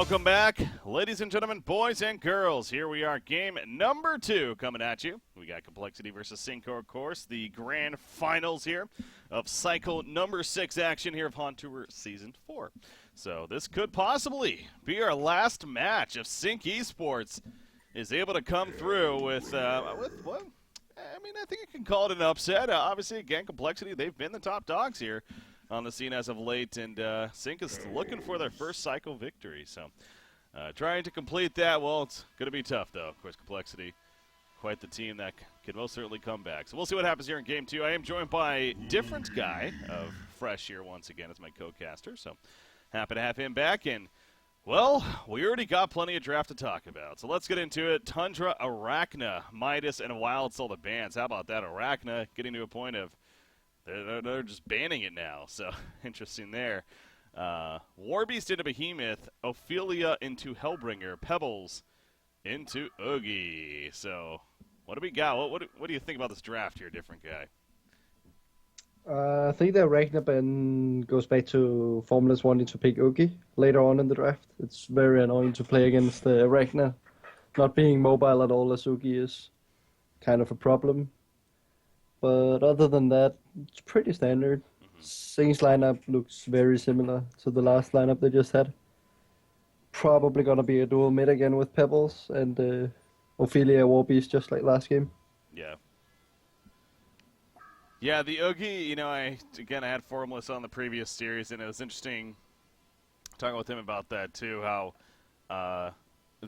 Welcome back, ladies and gentlemen, boys and girls. Here we are, game number 2 coming at you. We got Complexity versus Cinco, of course, the grand finals here of cycle number 6 action here of Han Tour Season 4. So this could possibly be our last match if Sync Esports is able to come through with what? I mean, I think you can call it an upset. Obviously, again, Complexity, they've been the top dogs here on the scene as of late, and Sync is looking for their first cycle victory. So trying to complete that, well, it's going to be tough, though. Of course, Complexity, quite the team that can most certainly come back. So we'll see what happens here in Game 2. I am joined by a different guy of Fresh here once again as my co-caster, so happy to have him back. And, well, we already got plenty of draft to talk about, so let's get into it. Tundra, Arachna, Midas, and Wild Soul, the bans. How about that? Arachna getting to a point of they're just banning it now, so interesting there. Warbeast into Behemoth, Ophelia into Hellbringer, Pebbles into Oogie. So what do we got? What do you think about this draft here, different guy? I think the Ragnar ban goes back to Formulas wanting to pick Oogie later on in the draft. It's very annoying to play against the Ragnar. Not being mobile at all as Oogie is kind of a problem. But other than that, it's pretty standard. Sync's lineup looks very similar to the last lineup they just had. Probably going to be a dual mid again with Pebbles and Ophelia Warbeast just like last game. Yeah. Yeah, the Oogie, I had Formless on the previous series, and it was interesting talking with him about that too, how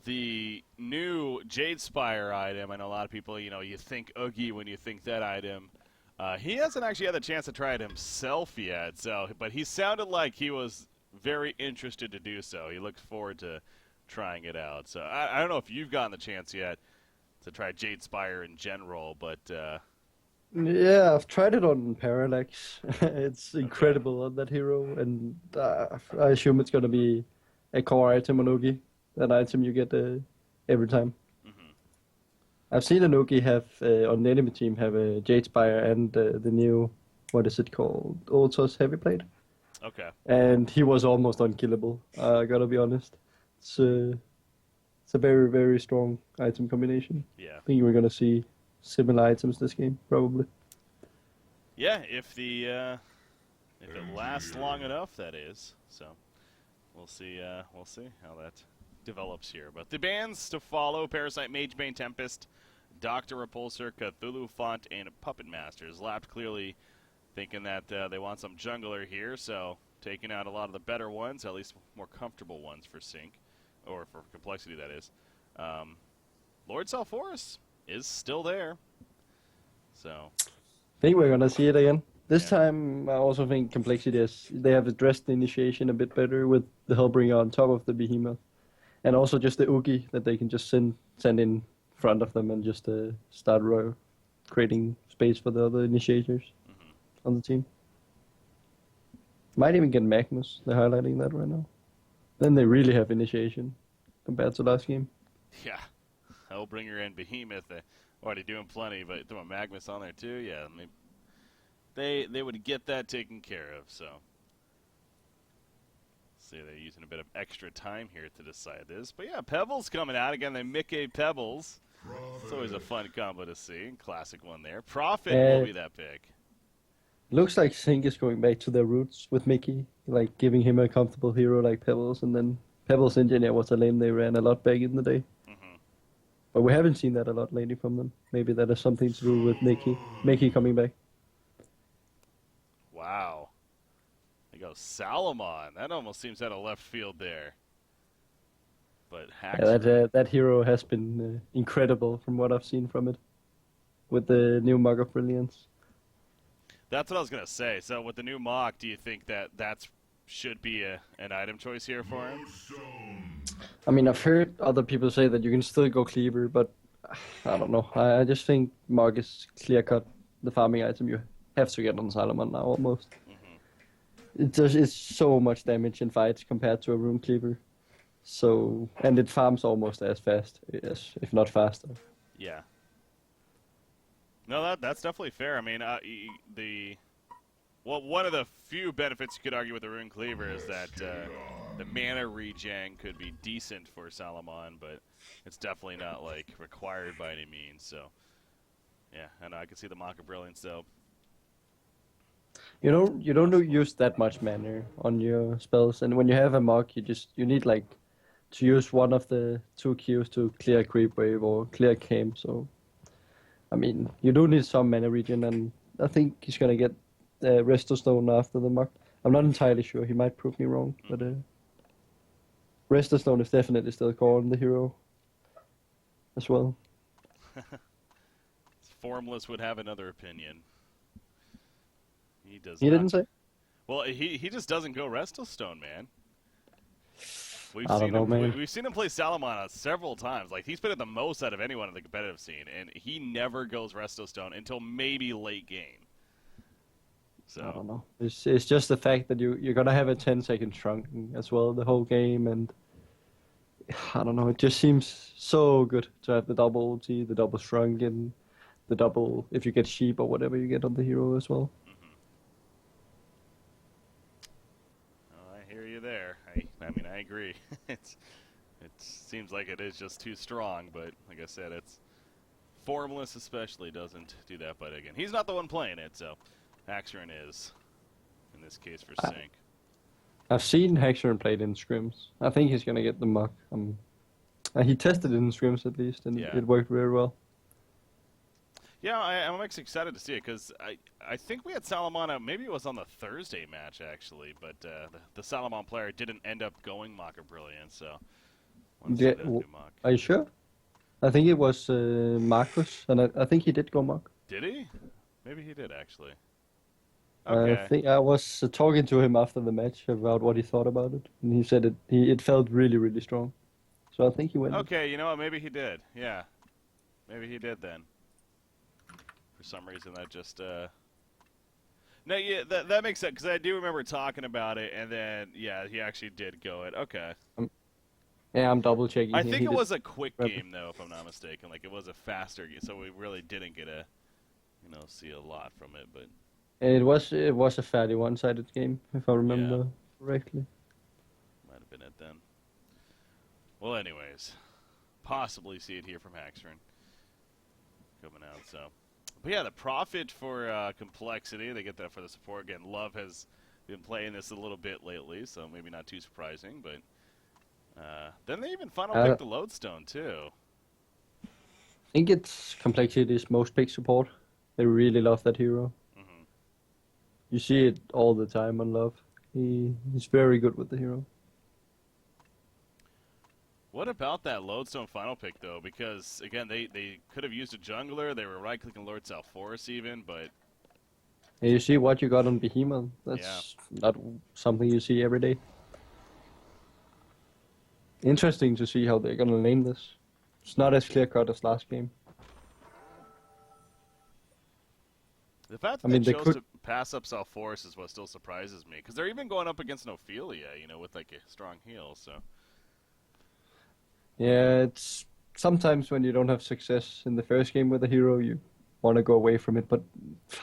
the new Jade Spire item, I know a lot of people, you think Oogie when you think that item. He hasn't actually had the chance to try it himself yet, but he sounded like he was very interested to do so. He looks forward to trying it out. So I don't know if you've gotten the chance yet to try Jade Spire in general, but... Yeah, I've tried it on Parallax. It's incredible on that hero, and I assume it's going to be a core item on Oogie. That item you get every time. Mm-hmm. I've seen an Oogie have, on the enemy team, have a Jade Spire and the new, what is it called? Ultos Heavy Blade. Okay. And he was almost unkillable, I gotta be honest. It's a very, very strong item combination. Yeah. I think we're gonna see similar items this game, probably. Yeah, if it lasts long enough, that is. So we'll see how that develops here. But the bans to follow: Parasite, Magebane, Tempest, Doctor Repulsor, Cthulhu Font, and Puppet Masters. Lapped clearly thinking that they want some jungler here, so taking out a lot of the better ones, at least more comfortable ones for Sync, or for Complexity, that is. Lord Salforus is still there. So I think we're gonna see it again. This time, I also think Complexity they have addressed the initiation a bit better with the Hellbringer on top of the Behemoth. And also just the Oogie that they can just send in front of them and just start creating space for the other initiators on the team. Might even get Magnus. They're highlighting that right now. Then they really have initiation compared to last game. Yeah. Hellbringer and Behemoth already doing plenty, but throwing Magnus on there too, yeah. They would get that taken care of, so. See, they're using a bit of extra time here to decide this. But yeah, Pebbles coming out. Again, they Mickey Pebbles. It's always a fun combo to see. Classic one there. Prophet will be that pick. Looks like Sync is going back to their roots with Mickey, like giving him a comfortable hero like Pebbles, and then Pebbles Engineer was a lane they ran a lot back in the day. But we haven't seen that a lot lately from them. Maybe that has something to do with Mickey coming back. Wow. There goes Salomon. That almost seems out of left field there. But that hero has been incredible from what I've seen from it. With the new Mug of Brilliance. That's what I was going to say. So with the new Mog, do you think that should be an item choice here for him? I mean, I've heard other people say that you can still go Cleaver, but I don't know. I just think Mog is clear-cut the farming item you have to get on Salomon now, almost. It's so much damage in fights compared to a Rune Cleaver. So, and it farms almost as fast, if not faster. Yeah. No, that's definitely fair. I mean, Well, one of the few benefits you could argue with the Rune Cleaver is that the mana regen could be decent for Salamon, but it's definitely not like required by any means. So, yeah, I know I can see the Mock of Brilliance though. You don't use that much mana on your spells, and when you have a mock, you need like to use one of the 2 Qs to clear creep wave or clear camp. So, I mean, you do need some mana regen, and I think he's gonna get Resto Stone after the mock. I'm not entirely sure. He might prove me wrong, but Resto Stone is definitely still core on the hero as well. Formless would have another opinion. He does. He not. didn't say. Well, he just doesn't go Resto Stone, man. We've seen him play Salamon several times. Like, he's been at the most out of anyone in the competitive scene, and he never goes Resto Stone until maybe late game. So I don't know. It's just the fact that you're gonna have a 10-second shrunken as well the whole game, and I don't know. It just seems so good to have the double ulti, the double shrunken, the double if you get sheep or whatever you get on the hero as well. Oh, I hear you there. I mean, I agree. It seems like it is just too strong, but like I said, it's Formless especially doesn't do that. But again, he's not the one playing it, so Haxorn is, in this case, for Sync. I've seen Haxorn played in scrims. I think he's gonna get the muck. He tested it in scrims at least, and it worked very well. Yeah, I'm actually excited to see it because I think we had Salamon out. Maybe it was on the Thursday match actually, but the Salamon player didn't end up going Mock of Brilliance. So, are you sure? I think it was Marcus, and I think he did go Mock. Did he? Maybe he did actually. Okay. I think I was talking to him after the match about what he thought about it, and he said it felt really, really strong. So I think he went. Okay, you know what? Maybe he did. Yeah, maybe he did then. For some reason, that just no, yeah, that makes sense because I do remember talking about it, and then yeah, he actually did go it. Okay. Yeah, I'm double checking. I think it was a quick game though, if I'm not mistaken. Like it was a faster game, so we really didn't get a, see a lot from it, but. It was a fairly one-sided game, if I remember correctly. Might have been it then. Well, anyways, possibly see it here from Haxorn coming out. So, but yeah, the profit for Complexity, they get that for the support. Again, Love has been playing this a little bit lately, so maybe not too surprising. But then they even final picked the Lodestone too. I think it's Complexity's most picked support. They really love that hero. You see it all the time on Love. He's very good with the hero. What about that Lodestone final pick, though? Because, again, they could have used a jungler. They were right-clicking Lord Salforus even, but... And you see what you got on Behemoth. That's not something you see every day. Interesting to see how they're going to lane this. It's not as clear-cut as last game. The fact that they chose to pass up Salforus is what still surprises me, because they're even going up against an Ophelia, with like a strong heal. So yeah, it's sometimes when you don't have success in the first game with a hero, you want to go away from it. But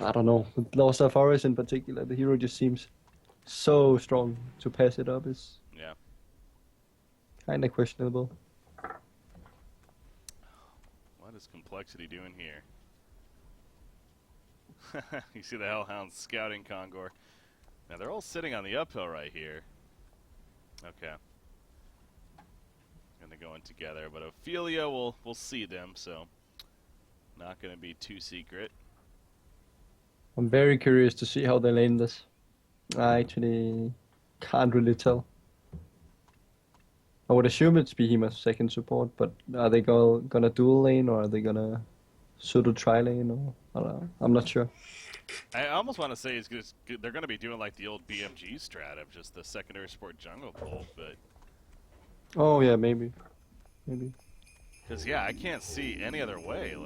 I don't know, with Lord Salforus in particular, the hero just seems so strong. To pass it up is kind of questionable. What is Complexity doing here? You see the Hellhounds scouting Kongor. Now they're all sitting on the uphill right here. Okay. Gonna go in together, but Ophelia will see them, so not gonna be too secret. I'm very curious to see how they lane this. I actually can't really tell. I would assume it's Behemoth's second support, but are they gonna dual lane or are they gonna pseudo tri-lane or I don't know. I'm not sure. I almost want to say they're going to be doing like the old BMG strat of just the secondary support jungle pull, but... Oh yeah, maybe. Because I can't see any other way.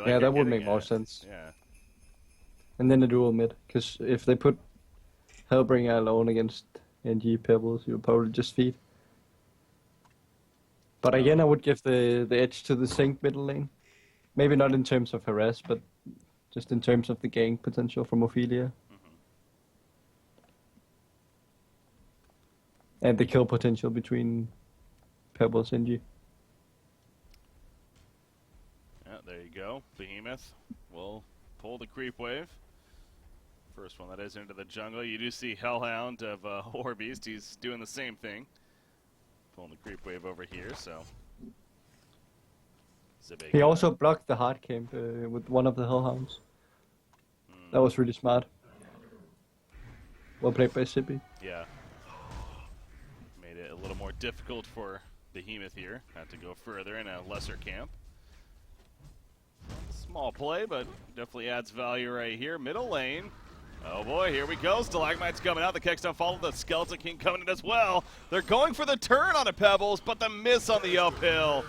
That would make more sense. Yeah. And then the dual mid, because if they put Hellbringer alone against NG Pebbles, you'll probably just feed. But again, I would give the edge to the Sync middle lane. Maybe not in terms of harass, but just in terms of the gank potential from Ophelia. And the kill potential between Pebbles and G. Yeah, there you go. Behemoth will pull the creep wave. First one that is into the jungle. You do see Hellhound of Warbeast. He's doing the same thing. Pulling the creep wave over here, so. He also blocked the hard camp with one of the Hellhounds. That was really smart. Well played by Sippy. Yeah. Made it a little more difficult for Behemoth here. Had to go further in a lesser camp. Small play, but definitely adds value right here. Middle lane. Oh boy, here we go. Stalagmite's coming out. The Keckstone follow the Skeleton King coming in as well. They're going for the turn on a Pebbles, but the miss on the uphill.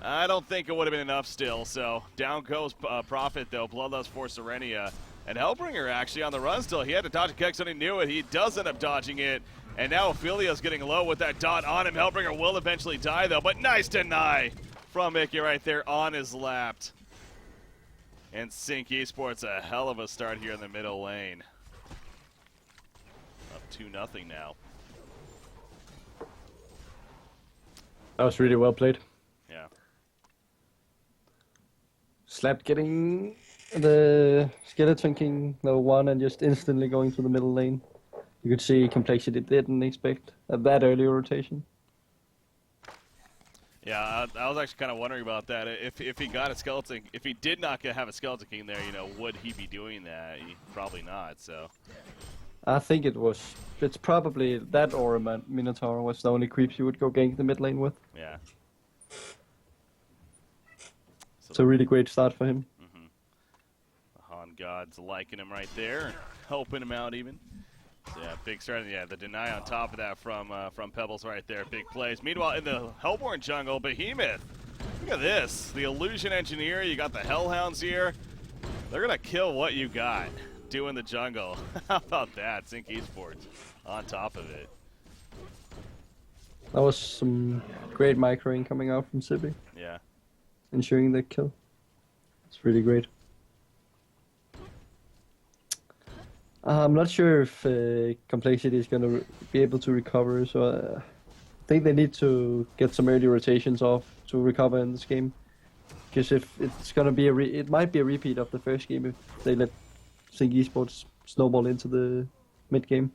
I don't think it would have been enough still. So down goes Prophet though. Bloodlust for Serenia. And Hellbringer actually on the run still. He had to dodge a Keckstone. He knew it. He does end up dodging it. And now Ophelia's getting low with that dot on him. Hellbringer will eventually die though. But nice deny from Mickey right there on his lap. And Sync Esports a hell of a start here in the middle lane. Up 2-0 now. That was really well played. Yeah. Slap getting the Skeleton King level 1 and just instantly going to the middle lane. You could see Complexity didn't expect that early rotation. Yeah, I was actually kind of wondering about that. If he got a Skeleton, if he did not have a Skeleton King there, you know, would he be doing that? Probably not, so. I think it's probably that or a Minotaur was the only creeps you would go gank the mid lane with. Yeah. It's a really great start for him. Mm-hmm. The Han God's liking him right there, helping him out even. So yeah, big start. Yeah, the deny on top of that from Pebbles right there. Big plays. Meanwhile, in the Hellborn jungle, Behemoth. Look at this. The Illusion Engineer. You got the Hellhounds here. They're going to kill what you got doing the jungle. How about that? Sync Esports on top of it. That was some great microing coming out from Sippy. Yeah. Ensuring the kill. It's really great. I'm not sure if Complexity is going to be able to recover, so I think they need to get some early rotations off to recover in this game. Because if it's going to be it might be a repeat of the first game if they let Sync Esports snowball into the mid game.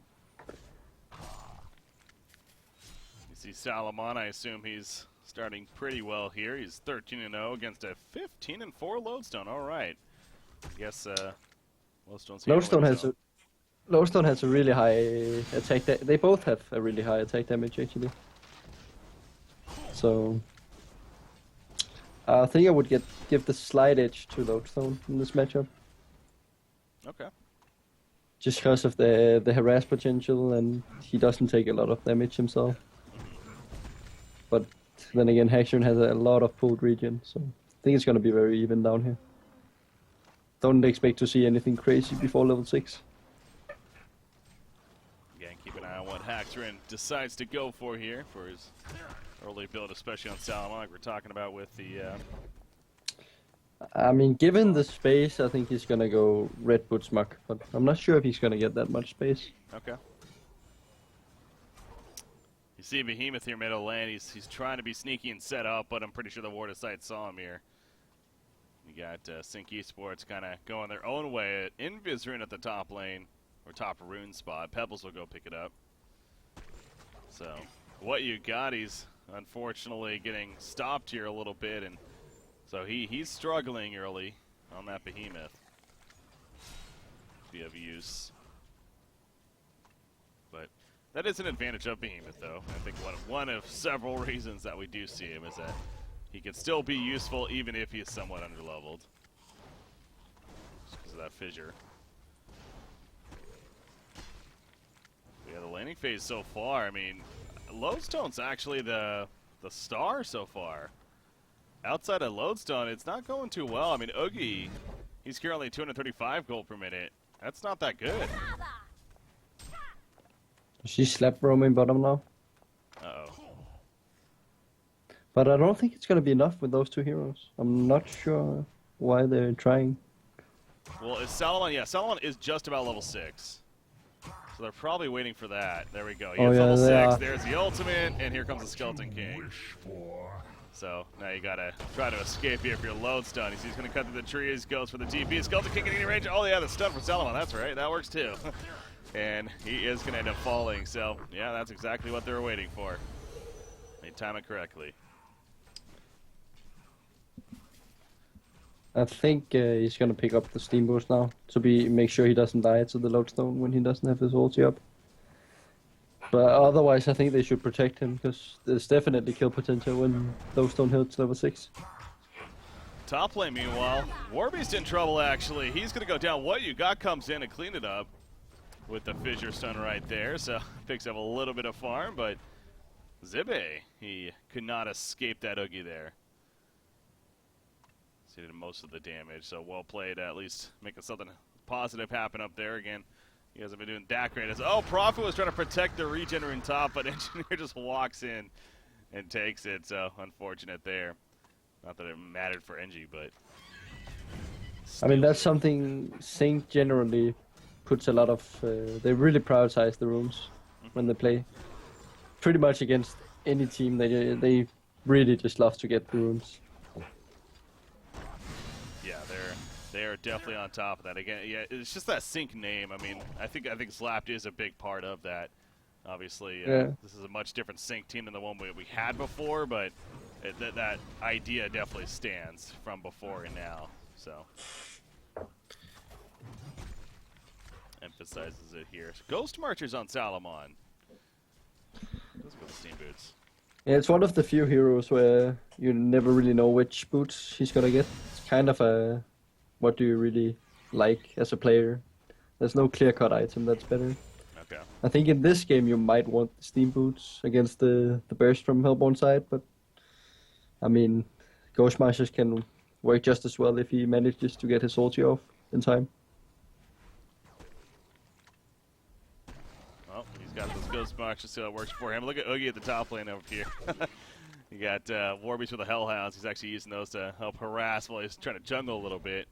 You see Salomon, I assume he's starting pretty well here. He's 13-0 against a 15-4 Lodestone. All right. I guess Lodestone has a really high attack. They both have a really high attack damage actually. So I think I would give the slight edge to Lodestone in this matchup. Okay. Just because of the harass potential, and he doesn't take a lot of damage himself. But then again, Haxorn has a lot of pulled regen, so I think it's going to be very even down here. Don't expect to see anything crazy before level 6. Again, keep an eye on what Haxorn decides to go for here for his early build, especially on Salomon, like we're talking about with the... I mean, given the space, I think he's going to go Red Boots Muck, but I'm not sure if he's going to get that much space. Okay. You see Behemoth here middle lane. He's trying to be sneaky and set up, but I'm pretty sure the Ward of Sight saw him here. You got Sync Esports kind of going their own way at Invisrune at the top lane, or top rune spot. Pebbles will go pick it up. So, what you got, he's unfortunately getting stopped here a little bit, and so he's struggling early on that Behemoth. Be of use. But that is an advantage of Behemoth, though. I think one of several reasons that we do see him is that he can still be useful even if he's somewhat underleveled. Just because of that fissure. Yeah, the laning phase so far, I mean, Lodestone's actually the star so far. Outside of Lodestone, it's not going too well. I mean, Oogie, he's currently 235 gold per minute. That's not that good. She's slap roaming bottom now. Uh-oh. But I don't think it's going to be enough with those two heroes. I'm not sure why they're trying. Well, is Salomon? Yeah, Salomon is just about level 6. So they're probably waiting for that. There we go. He Oh, hits yeah, level they 6. are. There's the ultimate, and here comes the Skeleton King. So now you gotta try to escape here if you're lodestone. He's gonna cut through the trees, goes for the TP. Skeleton King in any range. Oh yeah, the stun for Salomon. That's right, that works too. And he is gonna end up falling. So yeah, that's exactly what they were waiting for. They time it correctly. I think he's gonna pick up the steam boost now to make sure he doesn't die to the lodestone when he doesn't have his ulti up. But otherwise, I think they should protect him because there's definitely kill potential when lodestone hits level 6. Top lane, meanwhile, Warbeast in trouble actually. He's gonna go down. What You Got comes in and clean it up with the fissure stun right there. So picks up a little bit of farm, but Zibe, he could not escape that Oogie there. So he did most of the damage, so well played, at least making something positive happen up there again. He hasn't been doing that great. Oh, Prophet was trying to protect the regener top, but Engineer just walks in and takes it, so unfortunate there. Not that it mattered for Engie, but... I mean, that's something Sync generally puts a lot of... they really prioritize the runes when they play. Pretty much against any team, they really just love to get the runes. Yeah, they are definitely on top of that. Again, yeah, it's just that Sync name. I mean, I think Slapped is a big part of that. Obviously, this is a much different Sync team than the one we had before, but that idea definitely stands from before and now. So emphasizes it here. Ghost Marchers on Salomon. Those are the steam boots. Yeah, it's one of the few heroes where you never really know which boots he's gonna get. It's kind of a what do you really like as a player. There's no clear-cut item that's better. Okay. I think in this game you might want the steam boots against the burst from Hellborn side, but I mean, Ghost Marchers can work just as well if he manages to get his ulti off in time. Well, he's got those Ghost Marchers, so it works for him. Look at Oogie at the top lane over here. You got Warbeast with the Hellhounds. He's actually using those to help harass while he's trying to jungle a little bit.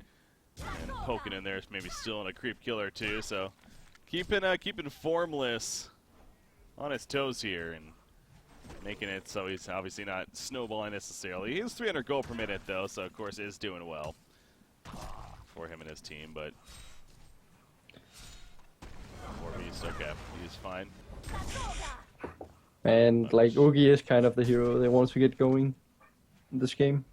And poking in there, maybe stealing a creep kill or two. So keeping Formless on his toes here and making it so he's obviously not snowballing necessarily. He has 300 gold per minute though, so of course is doing well for him and his team. But Warbeast, okay, he's fine. And like Oogie is kind of the hero they want to get going in this game.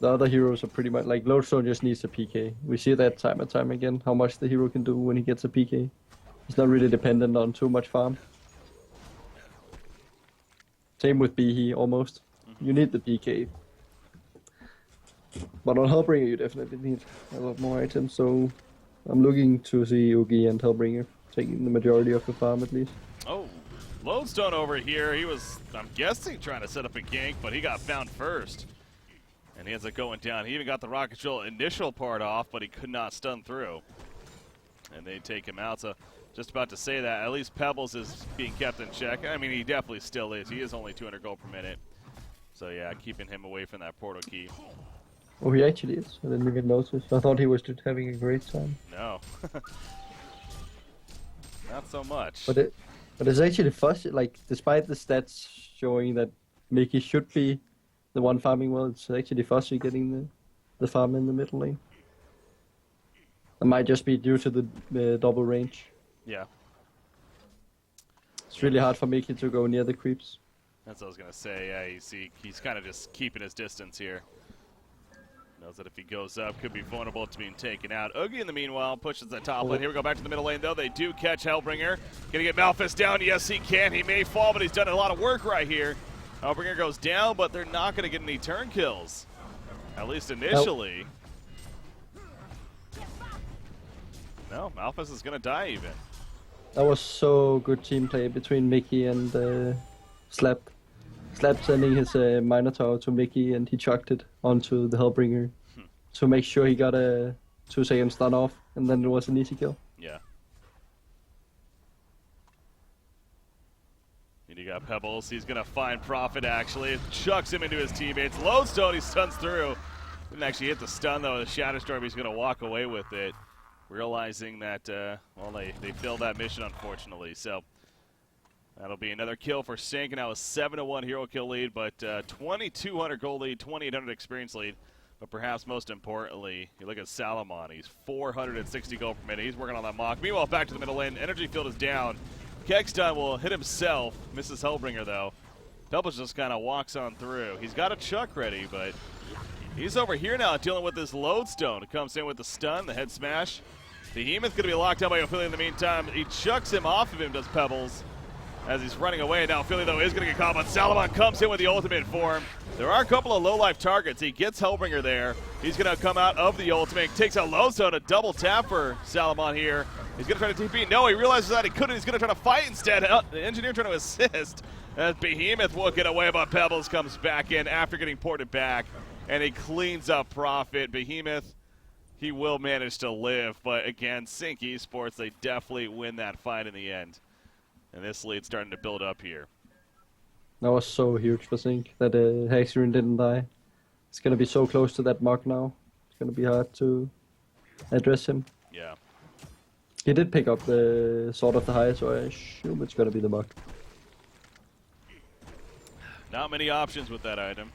The other heroes are pretty much like Lodestone just needs a PK. We see that time and time again, how much the hero can do when he gets a PK. He's not really dependent on too much farm. Same with Behe almost. You need the PK. But on Hellbringer you definitely need a lot more items, so I'm looking to see Oogie and Hellbringer taking the majority of the farm at least. Oh, Lodestone over here. He was, I'm guessing, trying to set up a gank, but he got found first. And he ends up going down. He even got the rocket control initial part off, but he could not stun through. And they take him out. So just about to say that, at least Pebbles is being kept in check. I mean, he definitely still is. He is only 200 gold per minute. So yeah, keeping him away from that portal key. Oh, he actually is. I didn't even notice. I thought he was just having a great time. No. Not so much. But it's actually fuzzy. Like, despite the stats showing that Mickey should be the one farming well, it's actually fuzzy getting the farm in the middle lane. It might just be due to the double range. Yeah. It's really hard for Mickey to go near the creeps. That's what I was going to say. Yeah, you see, he's kind of just keeping his distance here. Knows that if he goes up, could be vulnerable to being taken out. Oogie, in the meanwhile, pushes the top lane. Here we go back to the middle lane, though. They do catch Hellbringer. Gonna get Malphus down. Yes, he can. He may fall, but he's done a lot of work right here. Hellbringer goes down, but they're not gonna get any turn kills. At least initially. No, Malphus is gonna die even. That was so good team play between Mickey and Slap. Slap sending his Minotaur to Mickey, and he chucked it onto the Hellbringer to make sure he got a 2-second stun off, and then it was an easy kill. Yeah. And you got Pebbles. He's going to find Prophet, actually. Chucks him into his teammates. Lodestone, he stuns through. Didn't actually hit the stun, though. The Shadow Storm, he's going to walk away with it. realizing that, well, they failed that mission, unfortunately. So that'll be another kill for Sink. Now a 7-1 hero kill lead, but 2,200 gold lead, 2,800 experience lead. But perhaps most importantly, you look at Salamon. He's 460 gold per minute. He's working on that mock. Meanwhile, back to the middle lane. Energy field is down. Kegstein will hit himself. Misses Hellbringer, though. Pebbles just kind of walks on through. He's got a chuck ready, but he's over here now dealing with this lodestone. It comes in with the stun, the head smash. Behemoth going to be locked out by Ophelia in the meantime. He chucks him off of him, does Pebbles, as he's running away. Now Ophelia, though, is going to get caught, but Salamon comes in with the ultimate form. There are a couple of low-life targets. He gets Hellbringer there. He's going to come out of the ultimate. Takes out Lodestone, a double tap for Salamon here. He's going to try to TP. No, he realizes that he couldn't. He's going to try to fight instead. The Engineer trying to assist. As Behemoth will get away, but Pebbles comes back in after getting ported back. And he cleans up Prophet. Behemoth, he will manage to live. But again, Sync Esports, they definitely win that fight in the end. And this lead's starting to build up here. That was so huge for Sync that Hexerine didn't die. It's going to be so close to that mug now. It's going to be hard to address him. Yeah. He did pick up the Sword of the High, so I assume it's going to be the mug. Not many options with that item.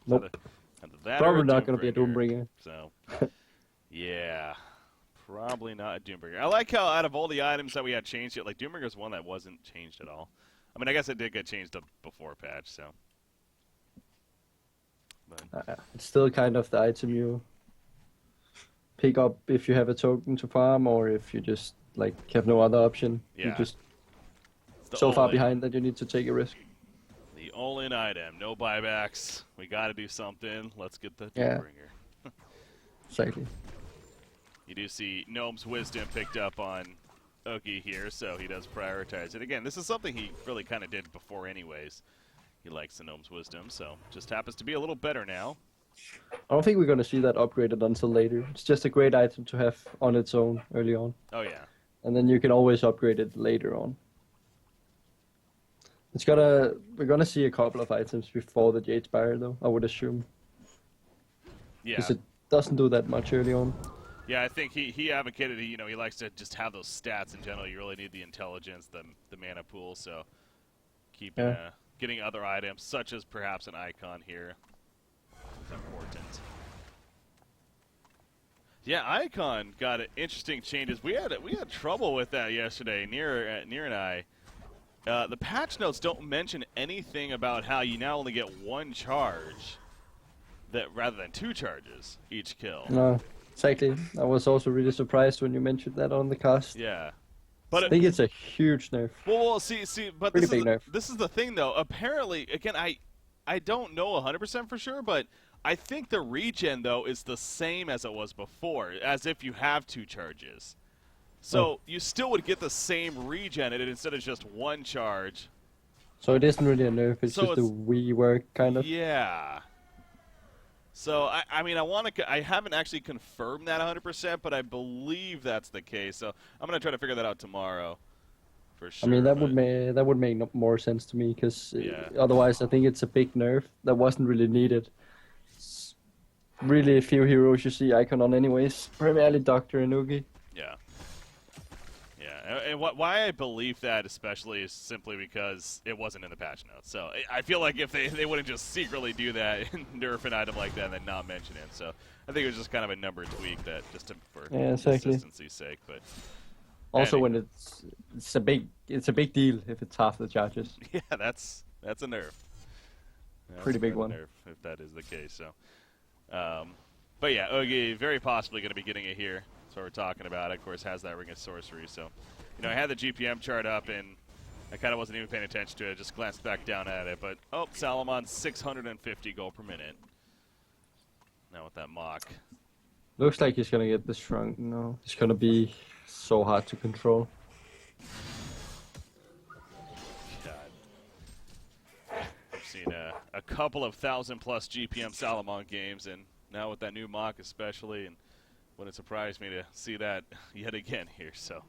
Nope. That probably not going to be a Doombringer. So, yeah. Probably not a Doombringer. I like how out of all the items that we had changed yet, like Doombringer's one that wasn't changed at all. I mean, I guess it did get changed up before patch, so. It's still kind of the item you pick up if you have a token to farm, or if you just like have no other option. Yeah. You're just so far behind that you need to take a risk. The all-in item, no buybacks. We got to do something. Let's get the Doombringer. Exactly. You do see Gnome's Wisdom picked up on Oogie here, so he does prioritize it. Again, this is something he really kind of did before anyways. He likes the Gnome's Wisdom, so just happens to be a little better now. I don't think we're going to see that upgraded until later. It's just a great item to have on its own early on. Oh, yeah. And then you can always upgrade it later on. We're gonna see a couple of items before the Jade Spire, though, I would assume. Yeah. Because it doesn't do that much early on. Yeah, I think he advocated, he likes to just have those stats in general. You really need the intelligence, the mana pool, so keeping getting other items, such as perhaps an icon here, is important. Yeah, icon got interesting changes. We had trouble with that yesterday, Near and I. The patch notes don't mention anything about how you now only get one charge, rather than 2 charges each kill. No, exactly. I was also really surprised when you mentioned that on the cast. Yeah, but I think it's a huge nerf. Well, see, but Pretty big nerf. This is the thing, though. Apparently, again, I don't know 100% for sure, but I think the regen though is the same as it was before, as if you have 2 charges. So you still would get the same regen instead of just 1 charge. So it isn't really a nerf, it's just a rework, kind of. Yeah. So, I mean, I haven't actually confirmed that 100%, but I believe that's the case. So I'm going to try to figure that out tomorrow, for sure. I mean, that would make more sense to me, because otherwise I think it's a big nerf that wasn't really needed. It's really a few heroes you see icon on anyways, primarily Doctor and Oogie. Yeah. And why I believe that especially is simply because it wasn't in the patch notes. So I feel like if they wouldn't just secretly do that and nerf an item like that and then not mention it. So I think it was just kind of a number tweak that for consistency's sake. But also when it's a big deal if it's half the charges. Yeah, that's a nerf. Pretty big one. Nerf, if that is the case. So, but yeah, Oogie very possibly going to be getting it here. That's what we're talking about. Of course, has that Ring of Sorcery. So, I had the GPM chart up, and I kind of wasn't even paying attention to it. I just glanced back down at it. But, Salamon, 650 gold per minute. Now with that mock. Looks like he's going to get the shrunk. No, it's going to be so hard to control. God. I've seen a couple of 1,000+ GPM Salamon games, and now with that new mock especially, and wouldn't surprise me to see that yet again here. So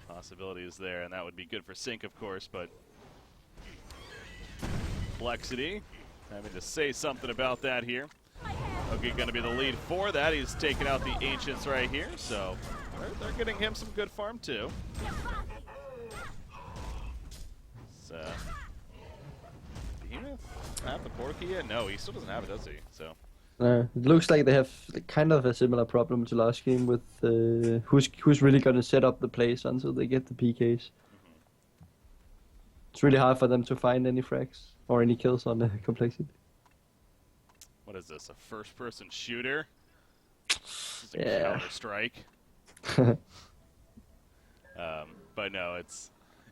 possibility is there, and that would be good for Sync, of course, but Complexity having to say something about that here. Okay, going to be the lead for that. He's taking out the Ancients right here, so they're getting him some good farm too. So, Behemoth have the portal key yet? No, he still doesn't have it, does he? So. It looks like they have kind of a similar problem to last game with who's really going to set up the place until they get the PKs. It's really hard for them to find any frags or any kills on the complexity. What is this, a first-person shooter? This is a Yeah. Counter-Strike. But no, it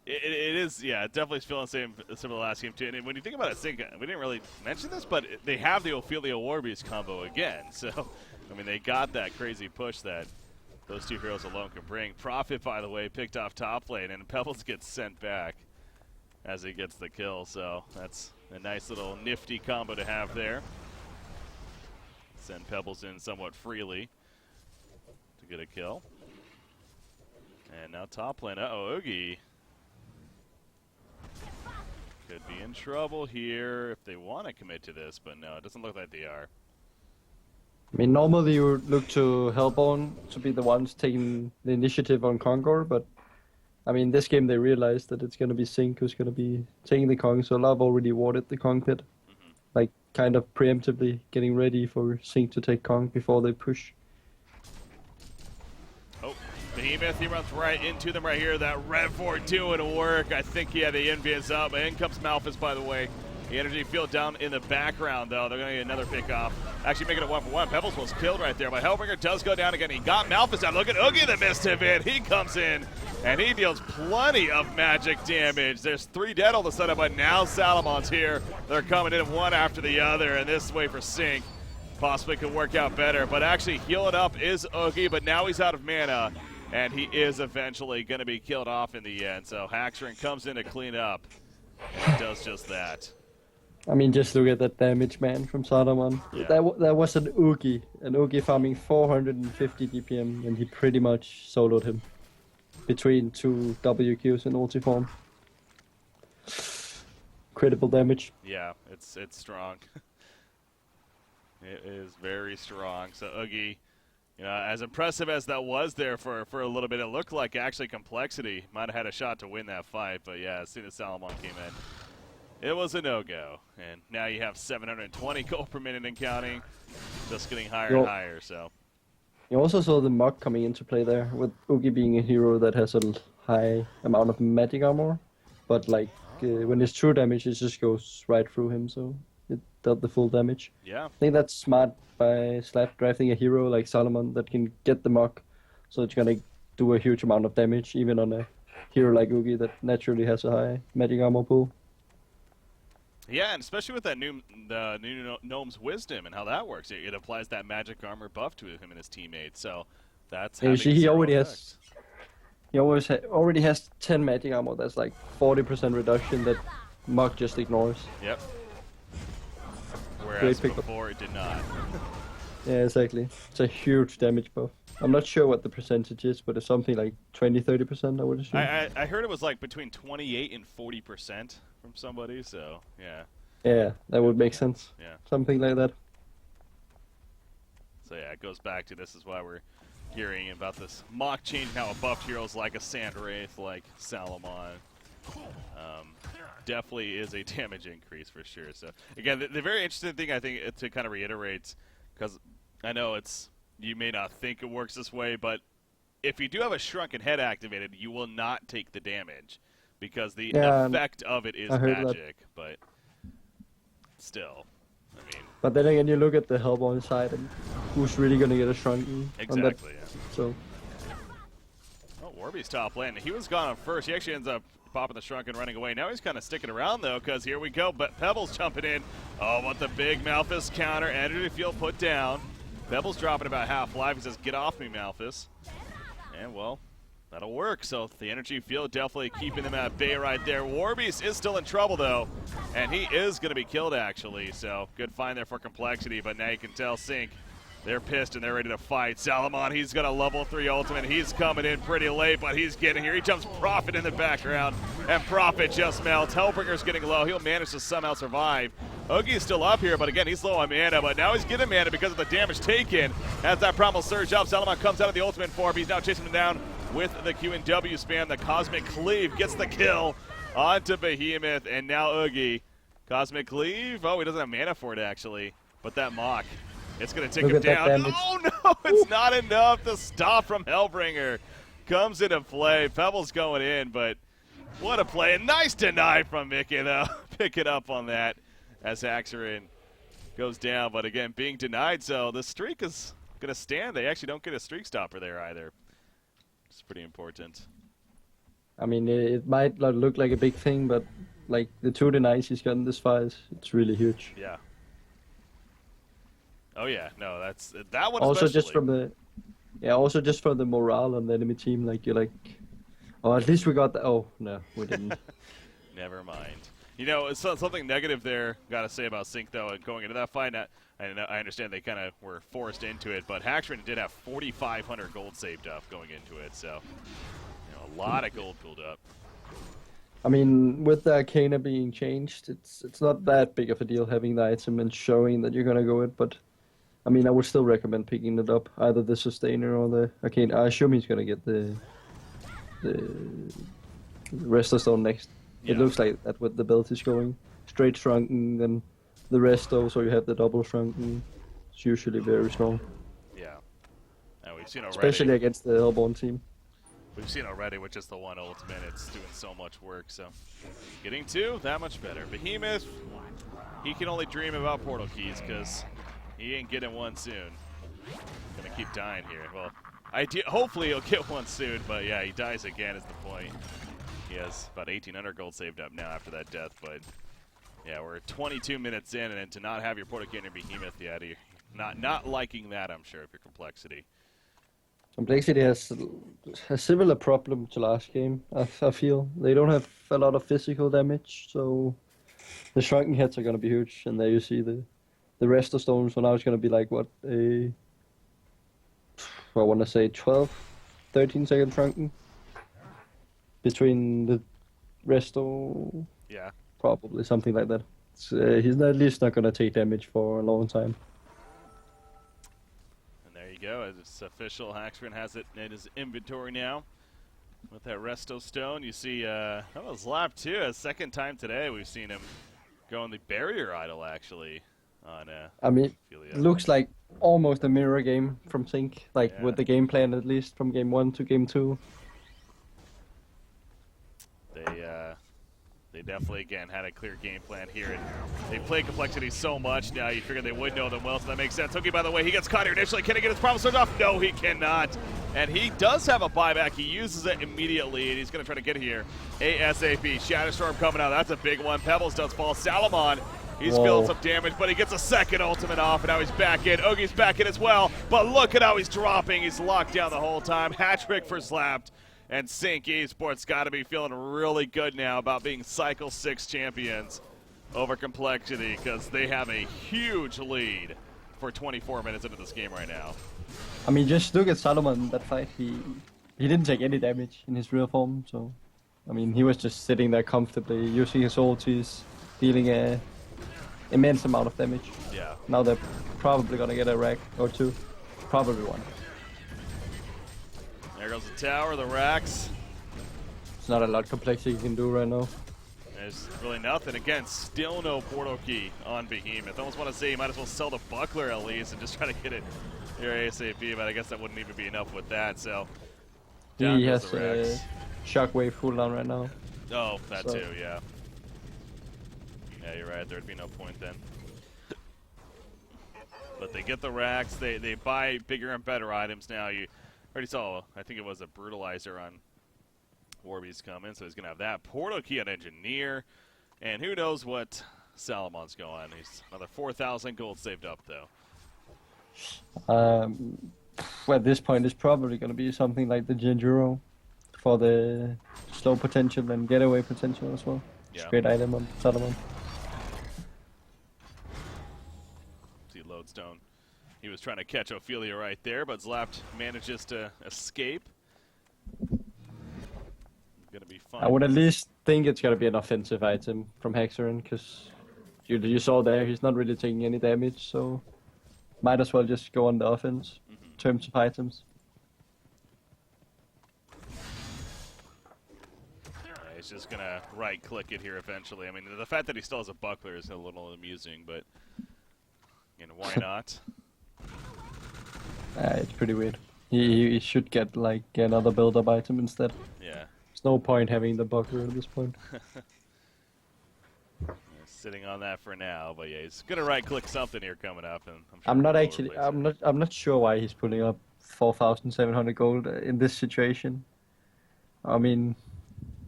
is, yeah, it definitely feeling similar to the last game too. And when you think about it, Sync, we didn't really mention this, but they have the Ophelia Warbeast combo again. So, I mean, they got that crazy push that those two heroes alone can bring. Prophet, by the way, picked off top lane, and Pebbles gets sent back as he gets the kill. So that's a nice little nifty combo to have there. Send Pebbles in somewhat freely to get a kill. And now top lane, Oogie could be in trouble here if they want to commit to this, but no, it doesn't look like they are. I mean, normally you would look to Hellborn to be the ones taking the initiative on Kongor, but I mean, this game they realized that it's going to be Sync who's going to be taking the Kong, so Love already warded the Kong pit. Like, kind of preemptively getting ready for Sync to take Kong before they push. Oh, Behemoth, he runs right into them right here. That Rev 4 doing work. I think he had the envious up. In comes Malphus, by the way. The energy field down in the background, though. They're going to get another pick off. Actually making it 1-for-1. Pebbles was killed right there, but Hellbringer does go down again. He got Malphus down. Look at Oogie that missed him in. He comes in, and he deals plenty of magic damage. There's 3 dead all of a sudden, but now Salamon's here. They're coming in one after the other, and this way for Sync possibly could work out better. But actually healing up is Oogie, but now he's out of mana, and he is eventually going to be killed off in the end. So Haxrin comes in to clean up, and does just that. I mean, just look at that damage, man, from Saruman. Yeah. That was an Oogie farming 450 DPM, and he pretty much soloed him between 2 WQs in ulti form. Critical damage. Yeah, it's strong. It is very strong. So Oogie, you know, as impressive as that was there for a little bit, it looked like actually Complexity might have had a shot to win that fight. But yeah, as soon as Salamon came in, it was a no-go. And now you have 720 gold per minute and counting, just getting higher and higher. So you also saw the Mug coming into play there, with Oogie being a hero that has a high amount of magic armor, but like when it's true damage, it just goes right through him, so it dealt the full damage. Yeah. I think that's smart by Slap drafting a hero like Solomon that can get the Mug, so it's gonna do a huge amount of damage, even on a hero like Oogie that naturally has a high magic armor pool. Yeah, and especially with that new Gnome's Wisdom and how that works. It applies that magic armor buff to him and his teammates. So that's Yeah, you see, he already effect. already has 10 magic armor. That's like 40% reduction that Mug just ignores. Yep. Whereas Great before it did not. Yeah, exactly. It's a huge damage buff. I'm not sure what the percentage is, but it's something like 20-30%, I would assume. I heard it was like between 28 and 40% from somebody, so yeah. Yeah, that would make sense. Yeah. Something like that. So yeah, it goes back to this is why we're hearing about this mock change how a buffed heroes like a Sandwraith, like Salamon. Definitely is a damage increase for sure. So again, the very interesting thing I think to kind of reiterate, because I know you may not think it works this way, but if you do have a Shrunken Head activated, you will not take the damage because the effect of it is magic. But still, I mean. But then again, you look at the Hellborn side, and who's really gonna get a Shrunken? Exactly. Yeah. So. Oh, Warby's top lane. He was gone on first. He actually ends up popping the Shrunken, running away. Now he's kind of sticking around though, because here we go. But Pebbles jumping in. Oh, what the big Malphus counter. Energy field put down. Pebbles dropping about half life. He says, "Get off me, Malphus." And well, that'll work. So the energy field definitely keeping them at bay right there. Warbeast is still in trouble though, and he is going to be killed actually. So good find there for Complexity, but now you can tell Sync, they're pissed and they're ready to fight. Salamon, he's got a level 3 ultimate. He's coming in pretty late, but he's getting here. He jumps Prophet in the background, and Prophet just melts. Hellbringer's getting low. He'll manage to somehow survive. Oogie's still up here, but again, he's low on mana, but now he's getting mana because of the damage taken. As that Primal Surge up, Salamon comes out of the ultimate form. He's now chasing him down with the Q and W spam. The Cosmic Cleave gets the kill onto Behemoth, and now Oogie. Cosmic Cleave? Oh, he doesn't have mana for it, actually. But that Mock, it's going to take him down. Oh, no, it's not enough to stop from Hellbringer. Comes into play. Pebbles going in, but what a play. And nice deny from Mickey, though. Pick it up on that as Haxerin goes down. But again, being denied, so the streak is going to stand. They actually don't get a streak stopper there either. It's pretty important. I mean, it might not look like a big thing, but like the 2 denies he's gotten this far, it's really huge. Yeah. Oh yeah, no, that one. Also, especially. just from the, also just for the morale on the enemy team, like you're like, oh, at least we got the. Oh no, we didn't. Never mind. You know, it's something negative there. Got to say about Sync though, going into that fight. I understand they kind of were forced into it, but Haxerin did have 4,500 gold saved up going into it, so a lot of gold build up. I mean, with the Arcana being changed, it's not that big of a deal having the item and showing that you're gonna go it, but I mean, I would still recommend picking it up, either the Sustainer or the Arcana. I assume he's gonna get the Resto Stone next. Yeah. It looks like that with the build is going. Straight Shrunken, then the Resto, so you have the double Shrunken. It's usually very strong. Yeah. And we've seen already. Especially against the Hellborn team. We've seen already with just the one ultimate, it's doing so much work, so. Getting 2, that much better. Behemoth, he can only dream about portal keys, because he ain't getting one soon. Gonna keep dying here. Well, hopefully he'll get one soon, but yeah, he dies again is the point. He has about 1,800 gold saved up now after that death, but yeah, we're 22 minutes in, and to not have your portal key in your Behemoth yet, you're not liking that, I'm sure, if you're Complexity. Complexity has a similar problem to last game, I feel. They don't have a lot of physical damage, so the Shrunken heads are going to be huge. And there you see the Resto Stones, so now it's going to be like, what, I want to say 12, 13 second Shrunken between the Resto. Yeah. Probably something like that. He's at least not going to take damage for a long time. Go. It's official. Haxerin has it in his inventory now. With that Resto Stone, you see that was Zlap too. A second time today we've seen him go on the Barrier Idol actually. On I mean, Ophelia. it looks like almost a mirror game from Sync, like with the game plan at least from game 1 to game 2. They definitely, again, had a clear game plan here, and they play Complexity so much now, you figure they would know them well, so that makes sense. Hookie, by the way, he gets caught here initially. Can he get his Primal Surge off? No, he cannot. And he does have a buyback. He uses it immediately, and he's going to try to get here ASAP. Shatterstorm coming out. That's a big one. Pebbles does fall. Salamon, he's feeling some damage, but he gets a second ultimate off, and now he's back in. Oogie's back in as well, but look at how he's dropping. He's locked down the whole time. Hat-trick for Slapped. And Sync Esports got to be feeling really good now about being Cycle 6 champions over Complexity, because they have a huge lead for 24 minutes into this game right now. I mean, just look at Salomon in that fight. He didn't take any damage in his real form, so I mean, he was just sitting there comfortably, using his ultis, dealing a immense amount of damage. Yeah. Now they're probably gonna get a rack or two, probably one. There goes the tower, the racks. It's not a lot of complexity you can do right now. There's really nothing. Again, still no portal key on Behemoth. I almost want to say you might as well sell the buckler at least and just try to get it here ASAP, but I guess that wouldn't even be enough with that, so down He goes has the racks. Shockwave cooldown right now. Oh, that too, yeah. Yeah, you're right. There'd be no point then. But they get the racks. They buy bigger and better items now. You already saw, I think it was a Brutalizer on Warby's coming, so he's going to have that. Portal key on Engineer. And who knows what Salamon's going. He's another 4,000 gold saved up, though. Well, at this point, it's probably going to be something like the Genjuro for the slow potential and getaway potential as well. Yeah. It's a great item on Salomon. See Lodestone. He was trying to catch Ophelia right there, but Zlapt manages to escape. Gonna be fun. I would at least think it's gonna be an offensive item from Haxerin, because you saw there, he's not really taking any damage, so might as well just go on the offense in terms of items. He's just gonna right-click it here eventually. I mean, the fact that he still has a buckler is a little amusing, but why not? It's pretty weird. He should get like another build-up item instead. Yeah. There's no point having the buckler at this point. Sitting on that for now, but yeah, he's gonna right-click something here coming up, and I'm not sure why he's pulling up 4,700 gold in this situation. I mean,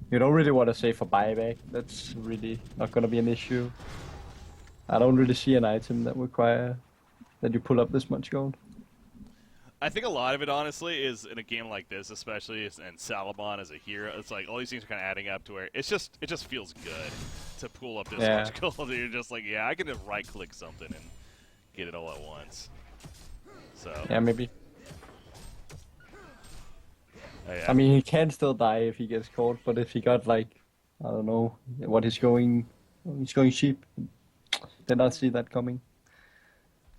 you don't really want to save for buyback. That's really not gonna be an issue. I don't really see an item that require that you pull up this much gold. I think a lot of it, honestly, is in a game like this, especially, and Salamon as a hero. It's like all these things are kind of adding up to where it just feels good to pull up this much gold. You're just like, yeah, I can just right-click something and get it all at once. So yeah, maybe. Yeah. I mean, he can still die if he gets caught, but if he got like, I don't know, he's going sheep. Did not see that coming.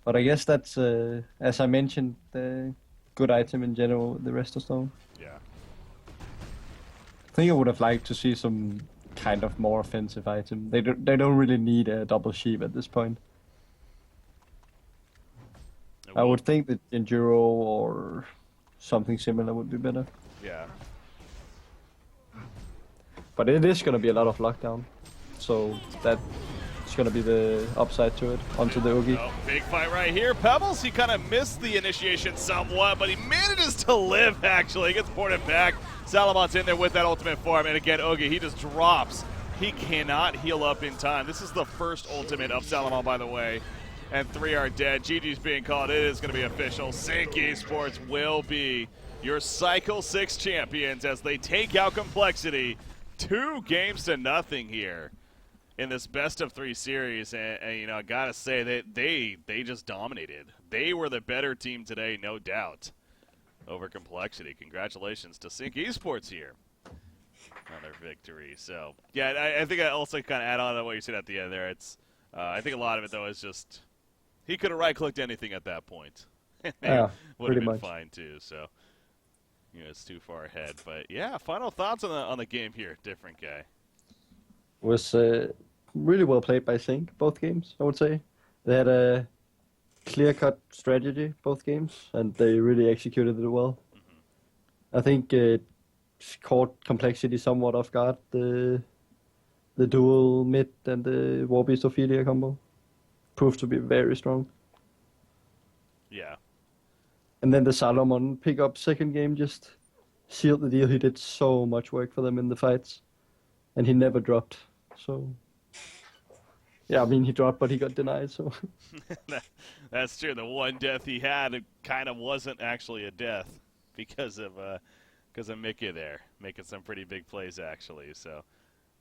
But I guess that's, as I mentioned, the good item in general with the Resto Stone. Yeah. I think I would have liked to see some kind of more offensive item. They don't really need a double sheep at this point. I would think that Enduro or something similar would be better. Yeah. But it is going to be a lot of lockdown, so that's going to be the upside to it, onto the Oogie. Oh, big fight right here. Pebbles, he kind of missed the initiation somewhat, but he manages to live, actually. He gets ported back. Salamon's in there with that ultimate form, and again, Oogie, he just drops. He cannot heal up in time. This is the first ultimate of Salamon, by the way, and 3 are dead. GG's being called. It is going to be official. Sync Esports will be your Cycle 6 champions as they take out Complexity 2-0 here in this best-of-3 series, and I gotta say that they just dominated. They were the better team today, no doubt, over Complexity. Congratulations to Sync Esports here on their victory. So yeah, I think I also kind of add on to what you said at the end there. It's I think a lot of it though is just he could have right-clicked anything at that point. Yeah, would have been much fine too. So it's too far ahead. But yeah, final thoughts on the game here, different guy. Was really well played by Sync, both games, I would say. They had a clear-cut strategy, both games, and they really executed it well. I think it caught Complexity somewhat off guard, the dual mid and the Warbeast Ophelia combo. Proved to be very strong. Yeah. And then the Salomon pick-up second game just sealed the deal. He did so much work for them in the fights, and he never dropped, so... Yeah, I mean, he dropped, but he got denied, so... That's true. The one death he had, it kind of wasn't actually a death because of Mickey there, making some pretty big plays, actually. So,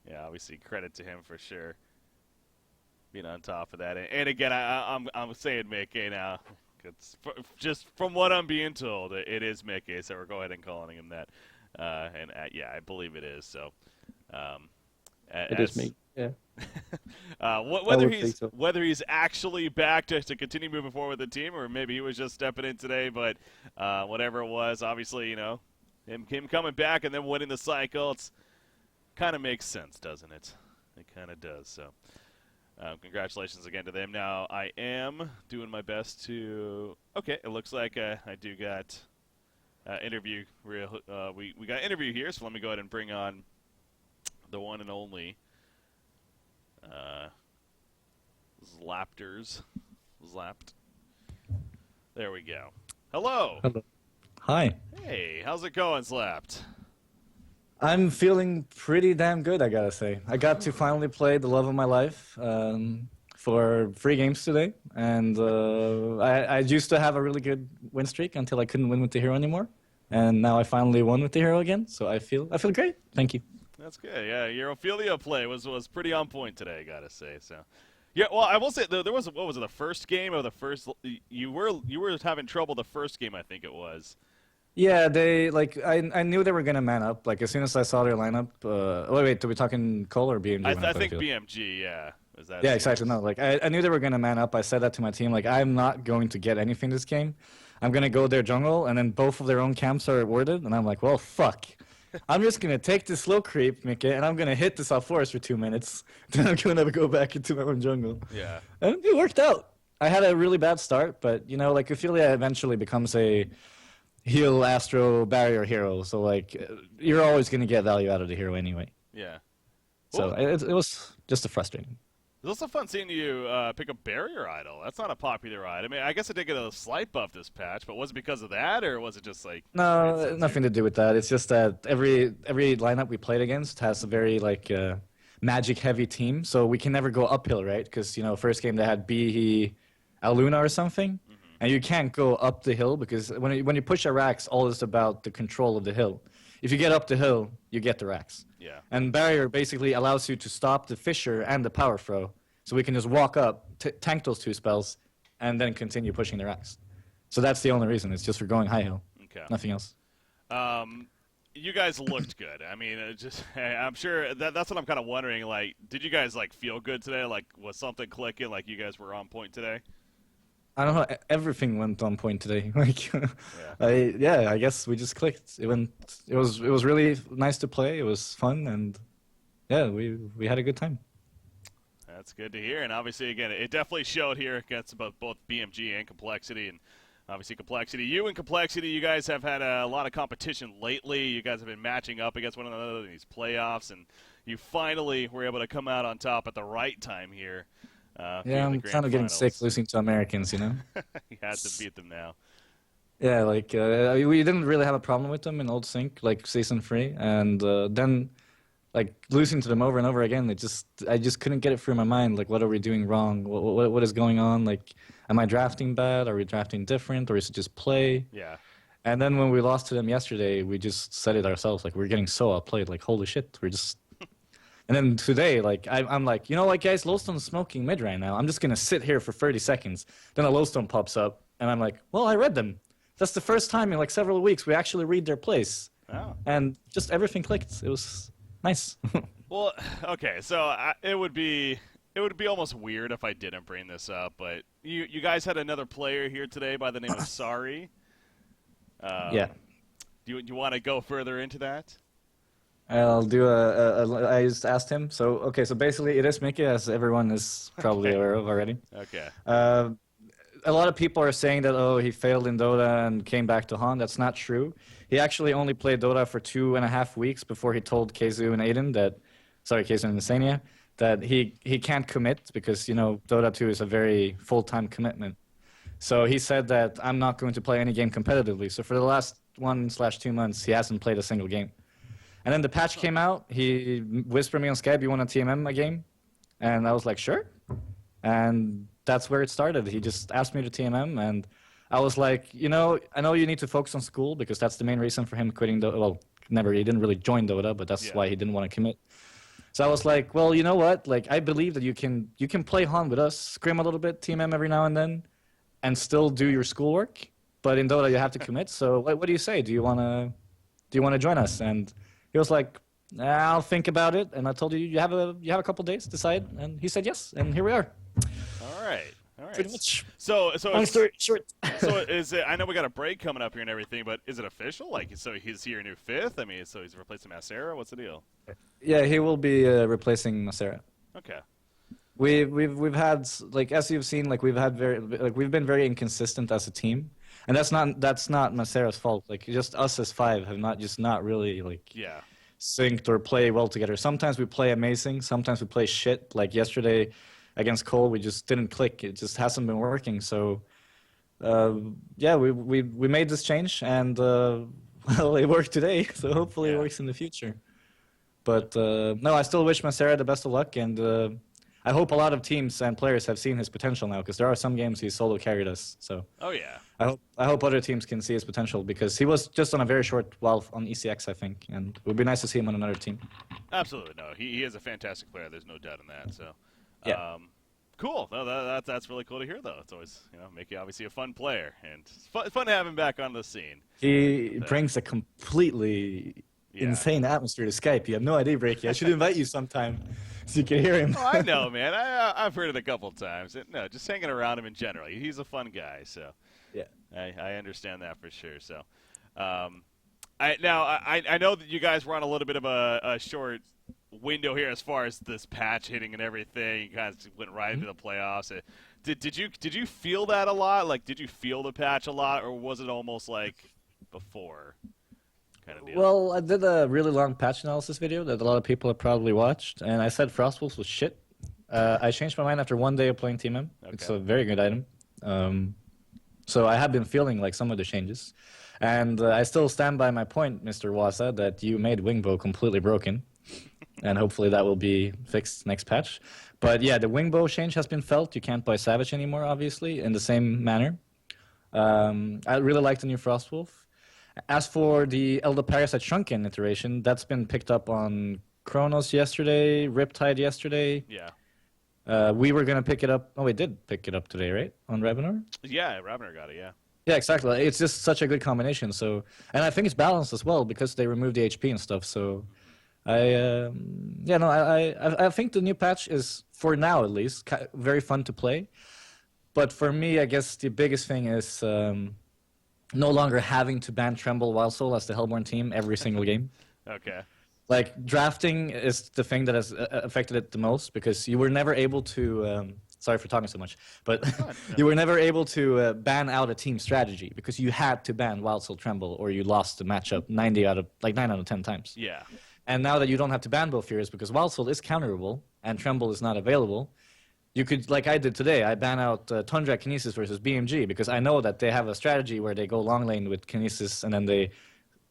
yeah, obviously credit to him for sure, being on top of that. And again, I'm saying Mickey now. It's just from what I'm being told, it is Mickey, so we're going ahead and calling him that. Yeah, I believe it is. So, it is me. Yeah. Whether he's actually back to continue moving forward with the team, or maybe he was just stepping in today, but whatever it was, obviously, him coming back and then winning the cycle, it's kind of makes sense, doesn't it? It kind of does. So, congratulations again to them. Now, I am doing my best to. Okay, it looks like I do got interview. We got interview here, so let me go ahead and bring on the one and only. Zlapped. There we go. Hello. Hello. Hi. Hey, how's it going, Zlapped? I'm feeling pretty damn good, I gotta say. I got to finally play the love of my life for 3 games today, and I used to have a really good win streak until I couldn't win with the hero anymore, and now I finally won with the hero again. So I feel great. Thank you. That's good. Yeah, your Ophelia play was pretty on point today, I gotta say. So, yeah. Well, I will say there was what was it, the first game or the first? You were having trouble the first game, I think it was. Yeah, they I knew they were gonna man up. Like as soon as I saw their lineup. Wait, are we talking coL or BMG? I think BMG. Yeah. Is that? Yeah, exactly. No, like I knew they were gonna man up. I said that to my team. Like, I'm not going to get anything this game. I'm gonna go their jungle, and then both of their own camps are warded, and I'm like, well, fuck. I'm just gonna take this slow creep, Mickey, and I'm gonna hit the South Forest for 2 minutes. Then I'm gonna go back into my own jungle. Yeah. And it worked out. I had a really bad start, but you know, like Ophelia eventually becomes a heal Astro barrier hero. So like, you're always gonna get value out of the hero anyway. Yeah. So Well, it was just a frustrating. it was also fun seeing you pick a barrier idol. That's not a popular item. I mean, I guess I did get a slight buff this patch, but was it because of that, or was it just like... No, nothing to do with that. It's just that every lineup we played against has a very like magic heavy team, so we can never go uphill, right? Because you know, first game they had Bihi, Aluna or something, and you can't go up the hill because when you push a Rax, all is about the control of the hill. If you get up the hill, you get the Rax. Yeah. And barrier basically allows you to stop the fissure and the power throw, so we can just walk up, tank those 2 spells, and then continue pushing the Rax. So that's the only reason. It's just for going high hill. Okay. Nothing else. You guys looked good. I mean, I'm sure that's what I'm kind of wondering. Like, did you guys like feel good today? Like, was something clicking? Like, you guys were on point today? I don't know. Everything went on point today. Like, I guess we just clicked. It was really nice to play. It was fun, and yeah, we had a good time. That's good to hear. And obviously, again, it definitely showed here against both BMG and Complexity. And obviously, Complexity, you and Complexity, you guys have had a lot of competition lately. You guys have been matching up against one another in these playoffs, and you finally were able to come out on top at the right time here. Yeah, I'm kind of getting sick losing to Americans, you know? You had to beat them now. Yeah, like, we didn't really have a problem with them in Old Sync, like, Season 3, and then, like, losing to them over and over again, I just couldn't get it through my mind, like, what are we doing wrong? What is going on? Like, am I drafting bad? Are we drafting different? Or is it just play? Yeah. And then when we lost to them yesterday, we just said it ourselves, like, we're getting so outplayed, like, holy shit, we're just... And then today, like, I'm like, you know what, guys, Lowstone's smoking mid right now. I'm just going to sit here for 30 seconds. Then a Lowstone pops up, and I'm like, well, I read them. That's the first time in, like, several weeks we actually read their plays. Oh. And just everything clicked. It was nice. Well, okay, so it would be almost weird if I didn't bring this up, but you guys had another player here today by the name of Sari. Yeah. Do you want to go further into that? I'll do I just asked him. So, okay, so basically it is Mickey, as everyone is probably aware of already. Okay. A lot of people are saying that, oh, he failed in Dota and came back to Han. That's not true. He actually only played Dota for 2.5 weeks before he told Keizu and Aiden Keizu and Insania, that he can't commit because, you know, Dota 2 is a very full-time commitment. So he said that I'm not going to play any game competitively. So for the last 1/2 months, he hasn't played a single game. And then the patch came out. He whispered me on Skype, you want to TMM a game? And I was like, sure. And that's where it started. He just asked me to TMM, and I was like, you know, I know you need to focus on school because that's the main reason for him quitting Dota. Well, he didn't really join Dota, but that's why he didn't want to commit. So I was like, well, you know what? Like, I believe that you can play Han with us, scrim a little bit, TMM every now and then, and still do your schoolwork. But in Dota, you have to commit. So what do you say? Do you want to join us? And he was like, I'll think about it. And I told you have a couple days to decide. And he said yes. And here we are. All right. Pretty much. So long story short. So is it? I know we got a break coming up here and everything, but is it official? Like, so he's here new 5th? I mean, so he's replacing Macera? What's the deal? Yeah, he will be replacing Macera. Okay. We've had, like, as you've seen, like, we've been very inconsistent as a team. And that's not Macera's fault. Like, just us as 5 have not really synced or play well together. Sometimes we play amazing. Sometimes we play shit. Like yesterday against coL, we just didn't click. It just hasn't been working. So we made this change, and well, it worked today. So hopefully it works in the future. But no, I still wish Macera the best of luck, and I hope a lot of teams and players have seen his potential now, because there are some games he solo carried us. So oh yeah, I hope other teams can see his potential, because he was just on a very short while on ECX, I think, and it would be nice to see him on another team. Absolutely, no, he is a fantastic player. There's no doubt in that. So yeah. Cool. No, that's really cool to hear, though. It's always, Mickey obviously a fun player, and it's fun to have him back on the scene. He brings a completely insane atmosphere to Skype. You have no idea, Breaky. I should invite you sometime. so you can hear him. Oh, I know, man. I've heard it a couple times. No, just hanging around him in general. He's a fun guy, so Yeah. I understand that for sure. So, I know that you guys were on a little bit of a short window here as far as this patch hitting and everything. You guys went right into the playoffs. Did you feel that a lot? Like, did you feel the patch a lot, or was it almost like before kind of deal? Well, I did a really long patch analysis video that a lot of people have probably watched, and I said Frostwolves was shit. I changed my mind after 1 day of playing Team M. Okay. It's a very good item. So I have been feeling like some of the changes. And I still stand by my point, Mr. Wasa, that you made Wingbow completely broken. And hopefully that will be fixed next patch. But yeah, the Wingbow change has been felt. You can't buy Savage anymore, obviously, in the same manner. I really like the new Frostwolf. As for the Elder Parasite Shrunken iteration, that's been picked up on Chronos yesterday, Riptide yesterday. Yeah. We were going to pick it up. Oh, we did pick it up today, right? On Ravenor? Yeah, Ravner got it, yeah. Yeah, exactly. It's just such a good combination. So, and I think it's balanced as well because they removed the HP and stuff. So, I think the new patch is, for now at least, very fun to play. But for me, I guess the biggest thing is no longer having to ban Tremble Wild Soul as the Hellborn team every single game. Okay. Like, drafting is the thing that has affected it the most because you were never able to. Sorry for talking so much, but you were never able to ban out a team strategy because you had to ban Wild Soul Tremble or you lost the matchup 9 out of 10 times. Yeah. And now that you don't have to ban both heroes because Wild Soul is counterable and Tremble is not available, you could, like I did today, I ban out Tundra Kinesis versus BMG because I know that they have a strategy where they go long lane with Kinesis and then they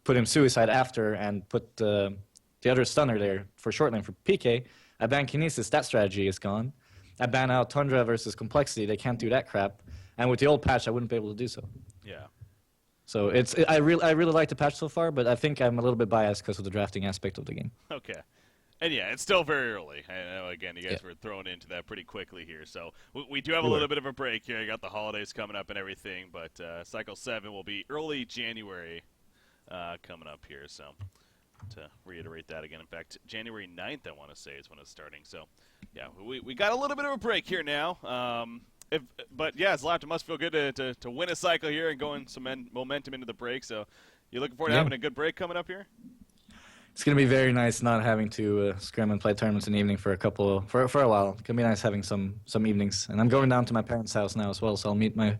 put him Suicide after and put the other stunner there for short lane for PK. I ban Kinesis, that strategy is gone. I ban out Tundra versus Complexity, they can't do that crap. And with the old patch, I wouldn't be able to do so. Yeah. So I really like the patch so far, but I think I'm a little bit biased because of the drafting aspect of the game. Okay. And yeah, it's still very early. I know, again, you guys were thrown into that pretty quickly here. So we do have a little bit of a break here. You got the holidays coming up and everything, but Cycle 7 will be early January coming up here. So to reiterate that again, in fact, January 9th, I want to say, is when it's starting. So, yeah, we got a little bit of a break here now. But, yeah, Zlap, it must feel good to win a cycle here and go in some momentum into the break. So you looking forward to having a good break coming up here? It's gonna be very nice not having to scrim and play tournaments in the evening for a while. It's gonna be nice having some evenings. And I'm going down to my parents' house now as well, so I'll meet my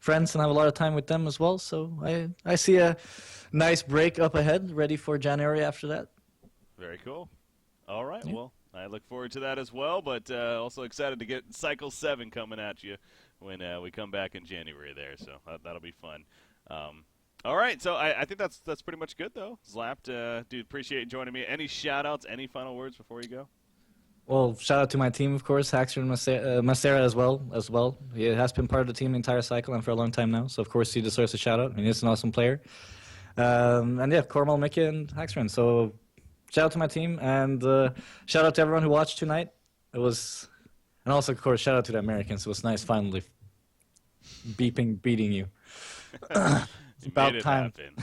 friends and have a lot of time with them as well. So I see a nice break up ahead, ready for January after that. Very cool. All right, well, I look forward to that as well, but also excited to get Cycle 7 coming at you when we come back in January there, so that'll be fun. All right, so I think that's pretty much good, though. Zlapt, dude, appreciate you joining me. Any shout-outs, any final words before you go? Well, shout out to my team, of course, Haxer and Macera as well. He has been part of the team the entire cycle and for a long time now, so of course he deserves a shout-out. I mean, he's an awesome player. And yeah, Cormal, Mickey, and Haxer. So shout out to my team, and shout out to everyone who watched tonight. And also, of course, shout out to the Americans. It was nice finally beating you. You about made it time. happen.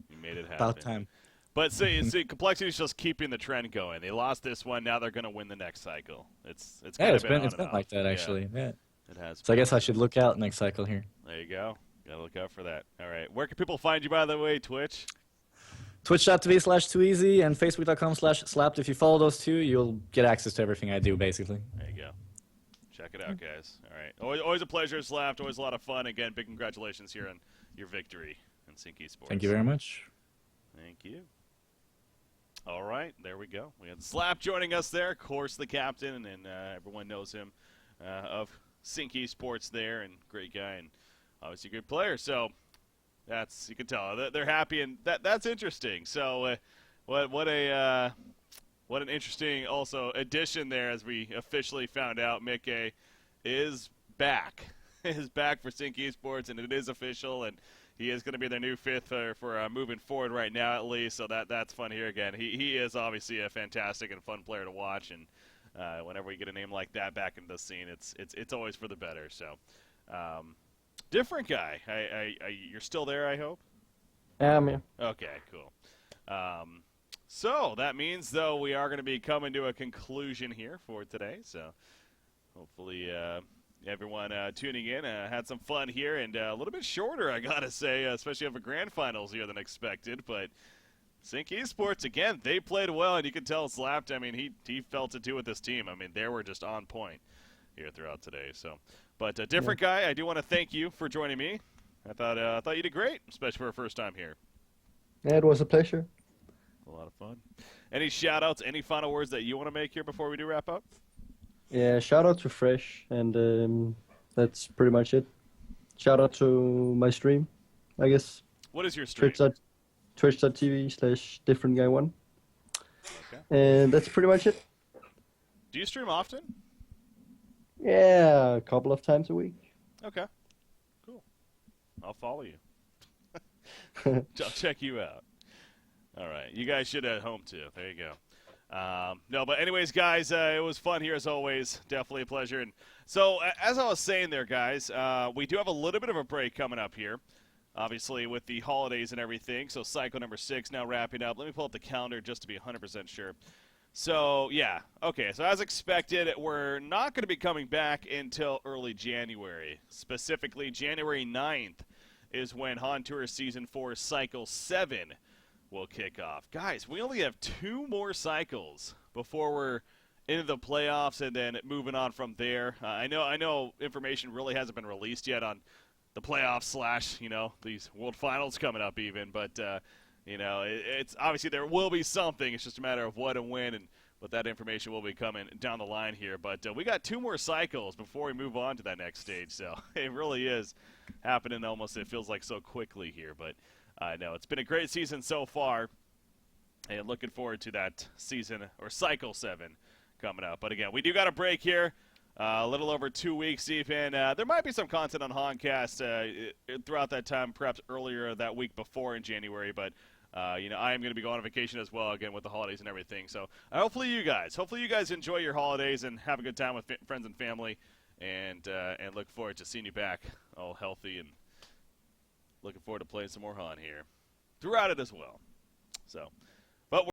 You made it happen. About time. But see, Complexity is just keeping the trend going. They lost this one, now they're going to win the next cycle. It's kind of it's been like that actually. Yeah. It has. So I guess I should look out next cycle here. There you go. Gotta look out for that. All right. Where can people find you, by the way? Twitch? Twitch.tv/2easy and Facebook.com/slapped. If you follow those two, you'll get access to everything I do, basically. There you go. Check it out, guys. All right. Always a pleasure, Slapped. Always a lot of fun. Again, big congratulations here on your victory in Sync Esports. Thank you very much. Thank you. All right, there we go. We had Slap joining us there, of course, the captain, and everyone knows him of Sync Esports there, and great guy, and obviously a good player. So you can tell they're happy, and that's interesting. So what an interesting also addition there, as we officially found out. Mickey is back. Is back for Sync Esports, and it is official, and he is going to be their new fifth for moving forward right now, at least. So that's fun here again. He is obviously a fantastic and fun player to watch, and whenever we get a name like that back into the scene, it's always for the better. So different guy. You're still there, I hope. Yeah, I'm here. Okay, cool. So that means, though, we are going to be coming to a conclusion here for today. So hopefully everyone tuning in had some fun here, and a little bit shorter, I got to say, especially of a grand finals here than expected. But Sync Esports, again, they played well, and you can tell Slapped, I mean, he felt it too with this team. I mean, they were just on point here throughout today. So, but a different guy, I do want to thank you for joining me. I thought you did great, especially for a first time here. Yeah, it was a pleasure. A lot of fun. Any shout-outs, any final words that you want to make here before we do wrap up? Yeah, shout out to Fresh, and that's pretty much it. Shout out to my stream, I guess. What is your stream? Twitch.tv/differentguy1. Okay. And that's pretty much it. Do you stream often? Yeah, a couple of times a week. Okay. Cool. I'll follow you. I'll check you out. All right. You guys should at home, too. There you go. No, but anyways, guys, it was fun here as always. Definitely a pleasure. And so, as I was saying there, guys, we do have a little bit of a break coming up here, obviously, with the holidays and everything. So, cycle number 6 now wrapping up. Let me pull up the calendar just to be 100% sure. So, yeah. Okay, so as expected, we're not going to be coming back until early January. Specifically, January 9th is when Han Tour Season 4 Cycle 7 will kick off. Guys, we only have 2 more cycles before we're into the playoffs and then moving on from there. I know information really hasn't been released yet on the playoffs / these World Finals coming up even, but it's obviously there will be something. It's just a matter of what and when, but that information will be coming down the line here. But we got 2 more cycles before we move on to that next stage, so it really is happening almost, it feels like, so quickly here. But I know it's been a great season so far, and looking forward to that season or cycle 7 coming up. But again, we do got a break here, a little over 2 weeks even. There might be some content on Honcast throughout that time, perhaps earlier that week before in January. But I am going to be going on vacation as well, again with the holidays and everything. So hopefully you guys enjoy your holidays and have a good time with friends and family, and look forward to seeing you back all healthy and looking forward to playing some more Han here throughout it as well. So